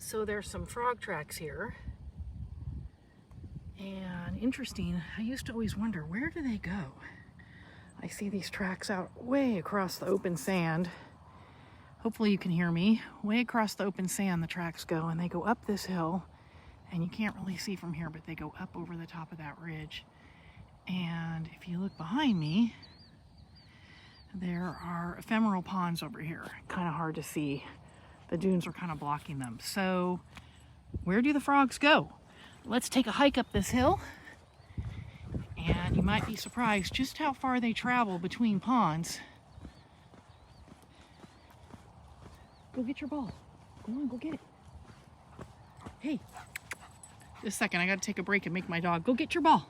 So there's some frog tracks here. And interesting, I used to always wonder, where do they go? I see these tracks out way across the open sand. Hopefully you can hear me. Way across the open sand the tracks go, and they go up this hill. And you can't really see from here, but they go up over the top of that ridge. And if you look behind me, there are ephemeral ponds over here. Kind of hard to see. The dunes are kind of blocking them. So where do the frogs go? Let's take a hike up this hill. And you might be surprised just how far they travel between ponds. Go get your ball. Go on, go get it. Hey, just a second, I gotta take a break and make my dog. Go get your ball.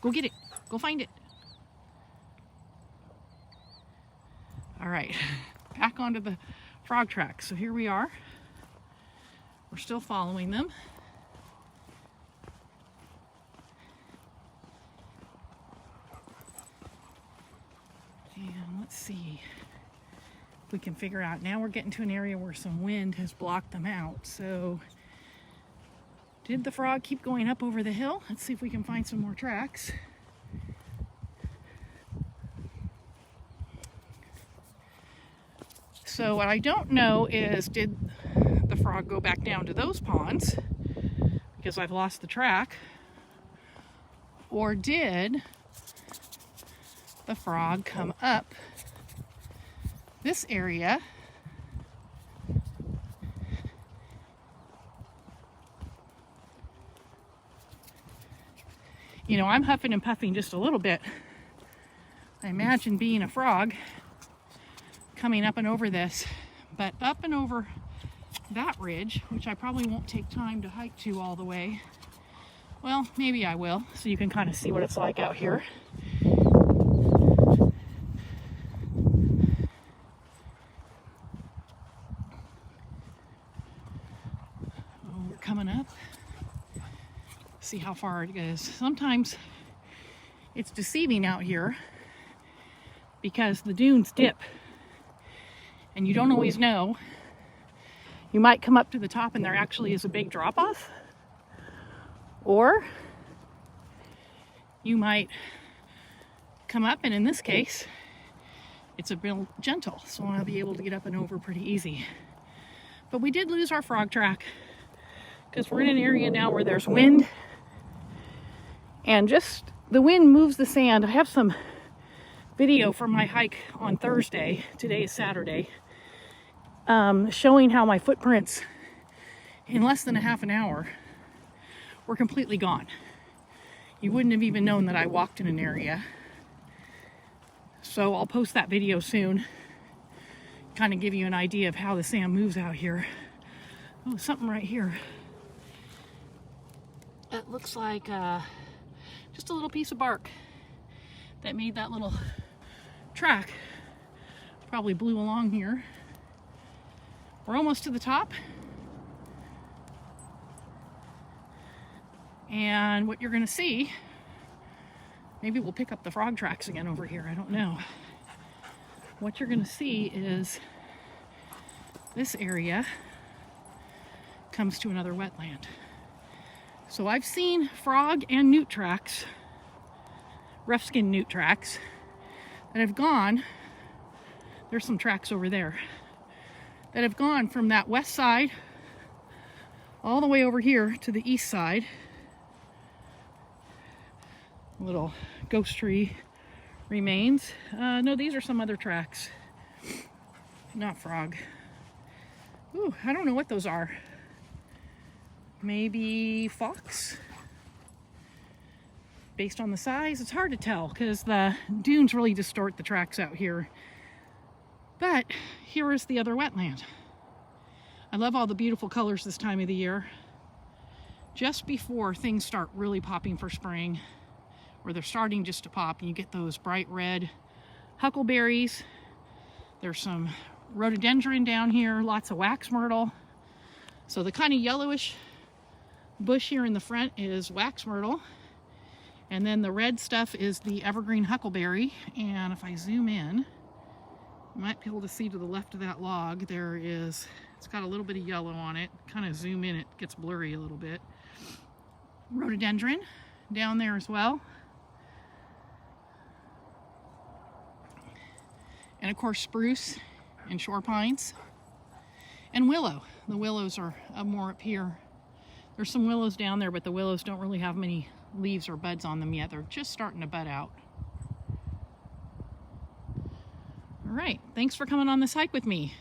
Go get it. Go find it. All right, back onto the frog tracks. So here we are. We're still following them. And let's see if we can figure out. Now we're getting to an area where some wind has blocked them out. So did the frog keep going up over the hill? Let's see if we can find some more tracks. So what I don't know is, did the frog go back down to those ponds because I've lost the track? Or did the frog come up this area You know, I'm huffing and puffing just a little bit. I imagine being a frog coming up and over this, but up and over that ridge, which I probably won't take time to hike to all the way. Well, maybe I will, so you can kind of see what it's like out here. Oh, we're coming up. See how far it goes. Sometimes it's deceiving out here because the dunes dip and you don't always know. You might come up to the top and there actually is a big drop off, or you might come up and in this case it's a real gentle, so I'll be able to get up and over pretty easy. But we did lose our frog track because we're in an area now where there's wind, and just the wind moves the sand. I have some video from my hike on Thursday, today is Saturday, showing how my footprints in less than a half an hour were completely gone. You wouldn't have even known that I walked in an area. So I'll post that video soon, kind of give you an idea of how the sand moves out here. Oh, something right here. It looks like just a little piece of bark that made that little track. Probably blew along here. We're almost to the top. And what you're gonna see, maybe we'll pick up the frog tracks again over here, I don't know. What you're gonna see is this area comes to another wetland. So I've seen frog and newt tracks, rough skin newt tracks, that have gone, there's some tracks over there, that have gone from that west side all the way over here to the east side. A little ghost tree remains. No, these are some other tracks, not frog. Ooh, I don't know what those are. Maybe fox? Based on the size, it's hard to tell because the dunes really distort the tracks out here. But here is the other wetland. I love all the beautiful colors this time of the year. Just before things start really popping for spring, or they're starting just to pop, and you get those bright red huckleberries. There's some rhododendron down here, lots of wax myrtle. So the kind of yellowish bush here in the front is wax myrtle, and then the red stuff is the evergreen huckleberry. And if I zoom in, You might be able to see to the left of that log, there is, it's got a little bit of yellow on it. Kind of zoom in, it gets blurry a little bit. Rhododendron down there as well. And of course spruce and shore pines. And willow. The willows are more up here. There's some willows down there, but the willows don't really have many leaves or buds on them yet. They're just starting to bud out. All right, thanks for coming on this hike with me.